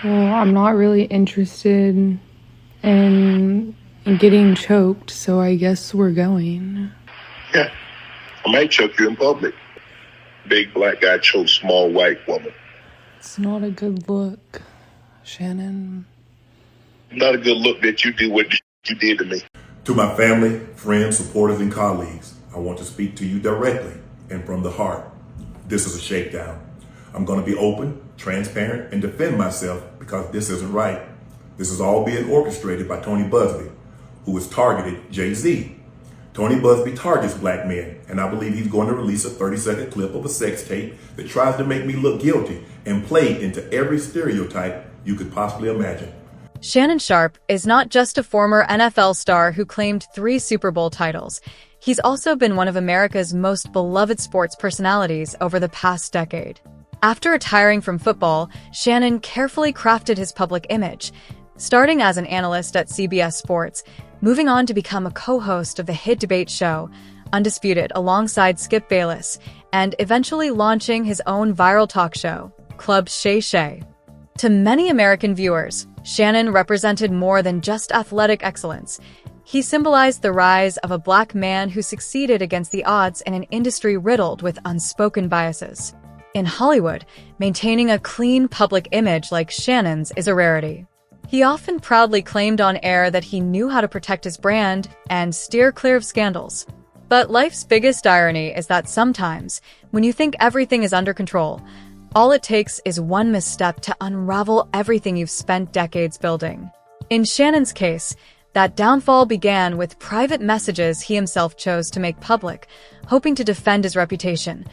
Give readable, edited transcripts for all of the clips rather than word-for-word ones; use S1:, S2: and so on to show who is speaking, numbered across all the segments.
S1: Well, I'm not really interested in getting choked, so I guess we're going.
S2: Yeah, I might choke you in public. Big black guy chokes small white woman.
S1: It's not a good look, Shannon.
S2: Not a good look that you do what you did to me.
S3: To my family, friends, supporters, and colleagues, I want to speak to you directly and from the heart. This is a shakedown. I'm going to be open, transparent, and defend myself because this isn't right. This is all being orchestrated by Tony Busby, who has targeted Jay-Z. Tony Busby targets black men, and I believe he's going to release a 30-second clip of a sex tape that tries to make me look guilty and play into every stereotype you could possibly imagine.
S4: Shannon Sharpe is not just a former NFL star who claimed 3 Super Bowl titles. He's also been one of America's most beloved sports personalities over the past decade. After retiring from football, Shannon carefully crafted his public image, starting as an analyst at CBS Sports, moving on to become a co-host of the hit debate show Undisputed alongside Skip Bayless, and eventually launching his own viral talk show, Club Shay Shay. To many American viewers, Shannon represented more than just athletic excellence. He symbolized the rise of a black man who succeeded against the odds in an industry riddled with unspoken biases. In Hollywood, maintaining a clean public image like Shannon's is a rarity. He often proudly claimed on air that he knew how to protect his brand and steer clear of scandals. But life's biggest irony is that sometimes, when you think everything is under control, all it takes is one misstep to unravel everything you've spent decades building. In Shannon's case, that downfall began with private messages he himself chose to make public, hoping to defend his reputation,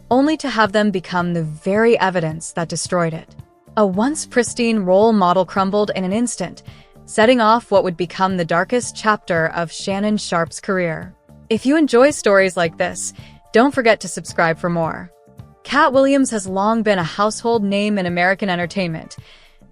S4: only to have them become the very evidence that destroyed it. A once pristine role model crumbled in an instant, setting off what would become the darkest chapter of Shannon Sharpe's career. If you enjoy stories like this, don't forget to subscribe for more. Katt Williams has long been a household name in American entertainment,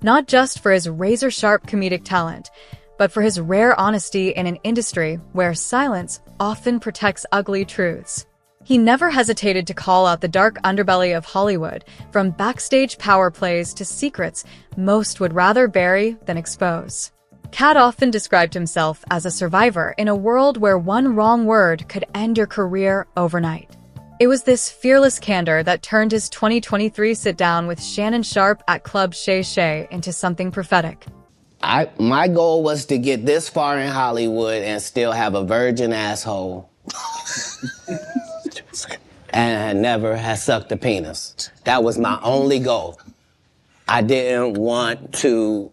S4: not just for his razor-sharp comedic talent, but for his rare honesty in an industry where silence often protects ugly truths. He never hesitated to call out the dark underbelly of Hollywood, from backstage power plays to secrets most would rather bury than expose. Katt often described himself as a survivor in a world where one wrong word could end your career overnight. It was this fearless candor that turned his 2023 sit-down with Shannon Sharpe at Club Shay Shay into something prophetic.
S5: My goal was to get this far in Hollywood and still have a virgin asshole. And never has sucked a penis. That was my only goal. I didn't want to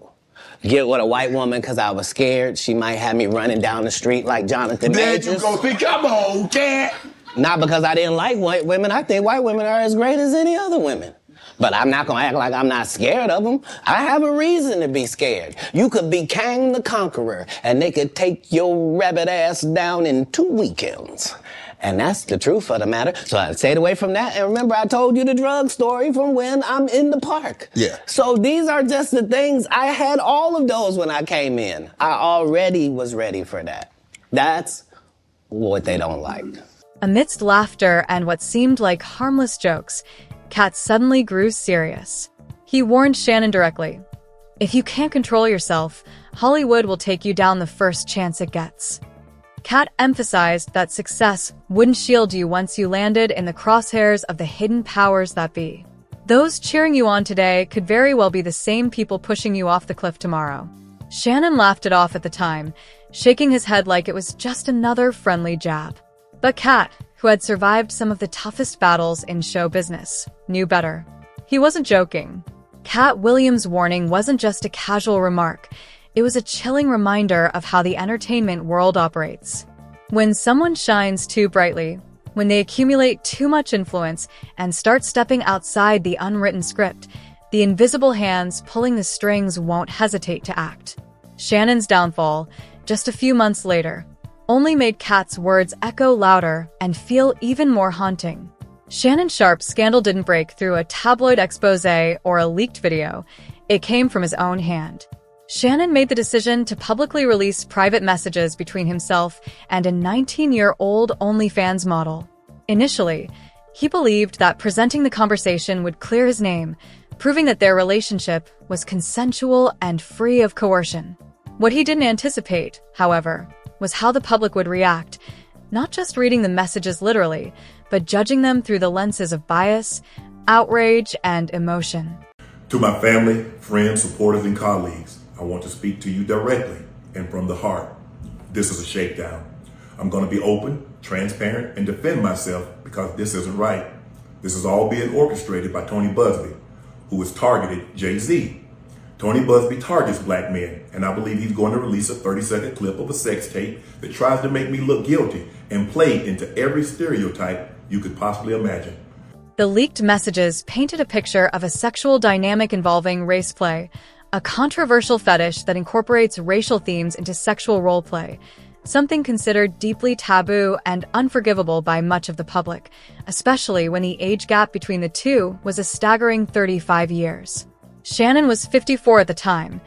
S5: get with a white woman because I was scared she might have me running down the street like Jonathan Majors.
S2: There you go, think I'm old, cat.
S5: Not because I didn't like white women. I think white women are as great as any other women. But I'm not gonna act like I'm not scared of them. I have a reason to be scared. You could be Kang the Conqueror, and they could take your rabbit ass down in 2 weekends. And that's the truth of the matter. So I stayed away from that. And remember, I told you the drug story from when I'm in the park.
S2: Yeah.
S5: So these are just the things. I had all of those when I came in. I already was ready for that. That's what they don't like.
S4: Amidst laughter and what seemed like harmless jokes, Katt suddenly grew serious. He warned Shannon directly, "If you can't control yourself, Hollywood will take you down the first chance it gets." Katt emphasized that success wouldn't shield you once you landed in the crosshairs of the hidden powers that be. Those cheering you on today could very well be the same people pushing you off the cliff tomorrow. Shannon laughed it off at the time, shaking his head like it was just another friendly jab. But Katt, who had survived some of the toughest battles in show business, knew better. He wasn't joking. Katt Williams' warning wasn't just a casual remark. It was a chilling reminder of how the entertainment world operates. When someone shines too brightly, when they accumulate too much influence and start stepping outside the unwritten script, the invisible hands pulling the strings won't hesitate to act. Shannon's downfall, just a few months later, only made Katt's words echo louder and feel even more haunting. Shannon Sharpe's scandal didn't break through a tabloid expose or a leaked video. It came from his own hand. Shannon made the decision to publicly release private messages between himself and a 19-year-old OnlyFans model. Initially, he believed that presenting the conversation would clear his name, proving that their relationship was consensual and free of coercion. What he didn't anticipate, however, was how the public would react, not just reading the messages literally, but judging them through the lenses of bias, outrage, and emotion.
S3: To my family, friends, supporters, and colleagues, I want to speak to you directly and from the heart. This is a shakedown. I'm going to be open, transparent, and defend myself because this isn't right. This is all being orchestrated by Tony Busby, who has targeted Jay-Z. Tony Busby targets black men, and I believe he's going to release a 30-second clip of a sex tape that tries to make me look guilty and play into every stereotype you could possibly imagine.
S4: The leaked messages painted a picture of a sexual dynamic involving race play, a controversial fetish that incorporates racial themes into sexual role play, something considered deeply taboo and unforgivable by much of the public, especially when the age gap between the two was a staggering 35 years. Shannon was 54 at the time.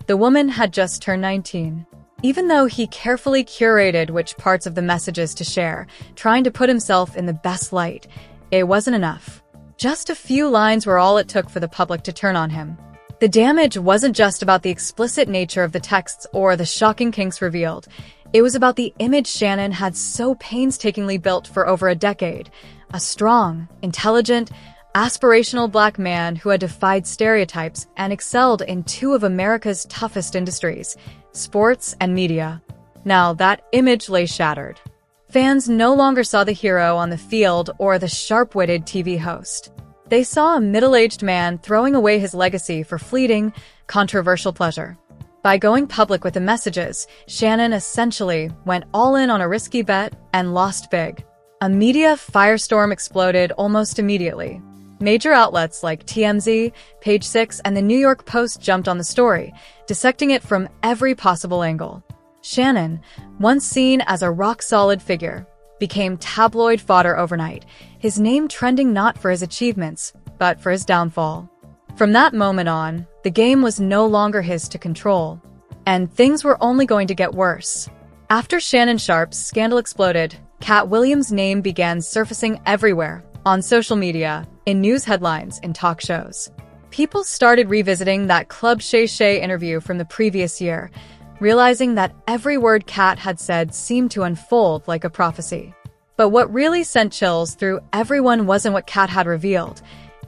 S4: The woman had just turned 19. Even though he carefully curated which parts of the messages to share, trying to put himself in the best light, it wasn't enough. Just a few lines were all it took for the public to turn on him. The damage wasn't just about the explicit nature of the texts or the shocking kinks revealed. It was about the image Shannon had so painstakingly built for over a decade. A strong, intelligent, aspirational black man who had defied stereotypes and excelled in two of America's toughest industries, sports and media. Now that image lay shattered. Fans no longer saw the hero on the field or the sharp-witted TV host. They saw a middle-aged man throwing away his legacy for fleeting, controversial pleasure. By going public with the messages, Shannon essentially went all in on a risky bet and lost big. A media firestorm exploded almost immediately. Major outlets like TMZ, Page Six, and the New York Post jumped on the story, dissecting it from every possible angle. Shannon, once seen as a rock-solid figure, became tabloid fodder overnight, his name trending not for his achievements, but for his downfall. From that moment on, the game was no longer his to control, and things were only going to get worse. After Shannon Sharpe's scandal exploded, Katt Williams' name began surfacing everywhere, on social media, in news headlines, in talk shows. People started revisiting that Club Shay Shay interview from the previous year, realizing that every word Katt had said seemed to unfold like a prophecy. But what really sent chills through everyone wasn't what Katt had revealed.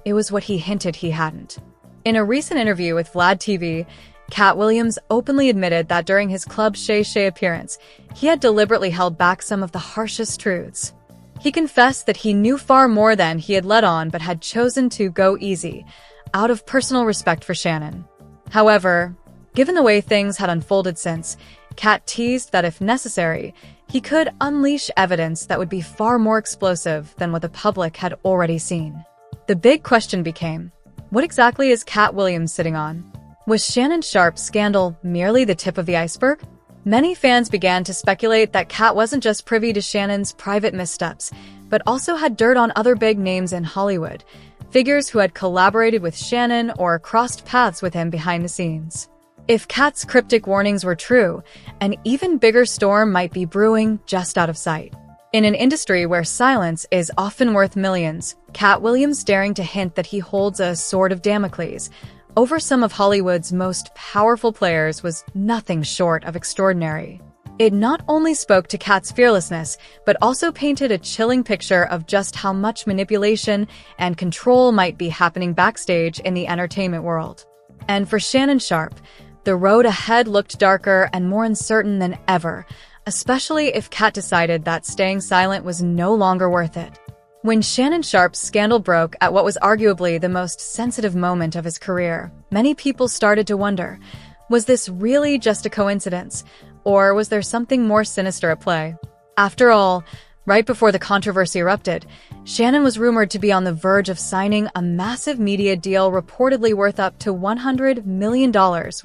S4: It was what he hinted he hadn't. In a recent interview with Vlad TV, Katt Williams openly admitted that during his Club Shay Shay appearance, he had deliberately held back some of the harshest truths. He confessed that he knew far more than he had let on but had chosen to go easy, out of personal respect for Shannon. However, given the way things had unfolded since, Katt teased that if necessary, he could unleash evidence that would be far more explosive than what the public had already seen. The big question became, what exactly is Katt Williams sitting on? Was Shannon Sharpe's scandal merely the tip of the iceberg? Many fans began to speculate that Katt wasn't just privy to Shannon's private missteps, but also had dirt on other big names in Hollywood, figures who had collaborated with Shannon or crossed paths with him behind the scenes. If Katt's cryptic warnings were true, an even bigger storm might be brewing just out of sight. In an industry where silence is often worth millions, Katt Williams daring to hint that he holds a sword of Damocles over some of Hollywood's most powerful players was nothing short of extraordinary. It not only spoke to Katt's fearlessness, but also painted a chilling picture of just how much manipulation and control might be happening backstage in the entertainment world. And for Shannon Sharpe, the road ahead looked darker and more uncertain than ever, especially if Katt decided that staying silent was no longer worth it. When Shannon Sharpe's scandal broke at what was arguably the most sensitive moment of his career, many people started to wonder, was this really just a coincidence, or was there something more sinister at play? After all, right before the controversy erupted, Shannon was rumored to be on the verge of signing a massive media deal reportedly worth up to $100 million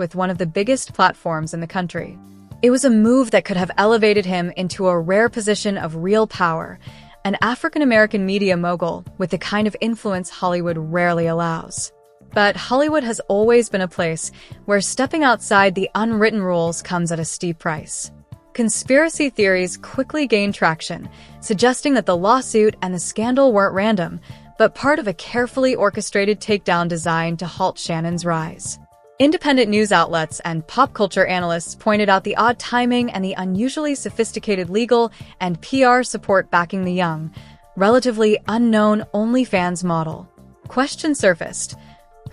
S4: with one of the biggest platforms in the country. It was a move that could have elevated him into a rare position of real power, an African-American media mogul with the kind of influence Hollywood rarely allows. But Hollywood has always been a place where stepping outside the unwritten rules comes at a steep price. Conspiracy theories quickly gained traction, suggesting that the lawsuit and the scandal weren't random, but part of a carefully orchestrated takedown designed to halt Shannon's rise. Independent news outlets and pop culture analysts pointed out the odd timing and the unusually sophisticated legal and PR support backing the young, relatively unknown OnlyFans model. Question surfaced: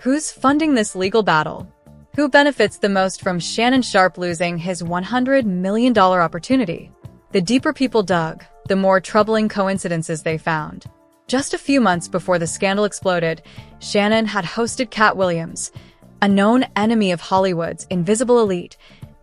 S4: who's funding this legal battle? Who benefits the most from Shannon Sharpe losing his $100 million opportunity? The deeper people dug, the more troubling coincidences they found. Just a few months before the scandal exploded, Shannon had hosted Katt Williams, a known enemy of Hollywood's invisible elite,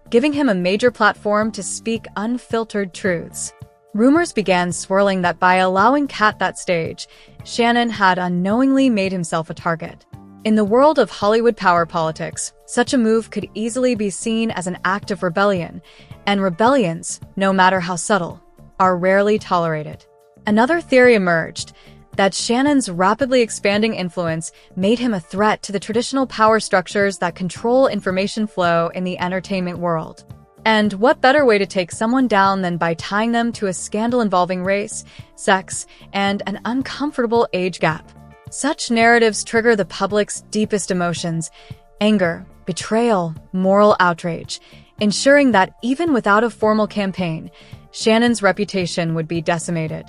S4: giving him a major platform to speak unfiltered truths. Rumors began swirling that by allowing Katt that stage, Shannon had unknowingly made himself a target. In the world of Hollywood power politics, such a move could easily be seen as an act of rebellion, and rebellions, no matter how subtle, are rarely tolerated. Another theory emerged: that Shannon's rapidly expanding influence made him a threat to the traditional power structures that control information flow in the entertainment world. And what better way to take someone down than by tying them to a scandal involving race, sex, and an uncomfortable age gap? Such narratives trigger the public's deepest emotions: anger, betrayal, moral outrage, ensuring that even without a formal campaign, Shannon's reputation would be decimated.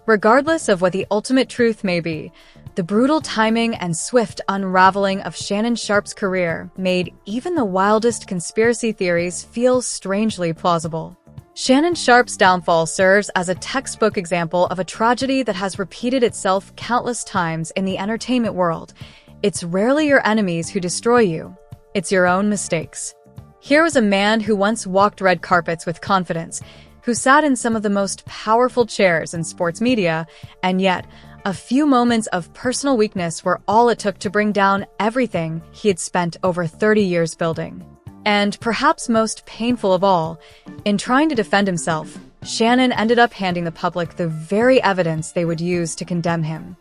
S4: Regardless of what the ultimate truth may be, the brutal timing and swift unraveling of Shannon Sharpe's career made even the wildest conspiracy theories feel strangely plausible. Shannon Sharpe's downfall serves as a textbook example of a tragedy that has repeated itself countless times in the entertainment world. It's rarely your enemies who destroy you. It's your own mistakes. Here was a man who once walked red carpets with confidence, who sat in some of the most powerful chairs in sports media, and yet a few moments of personal weakness were all it took to bring down everything he had spent over 30 years building. And perhaps most painful of all, in trying to defend himself, Shannon ended up handing the public the very evidence they would use to condemn him.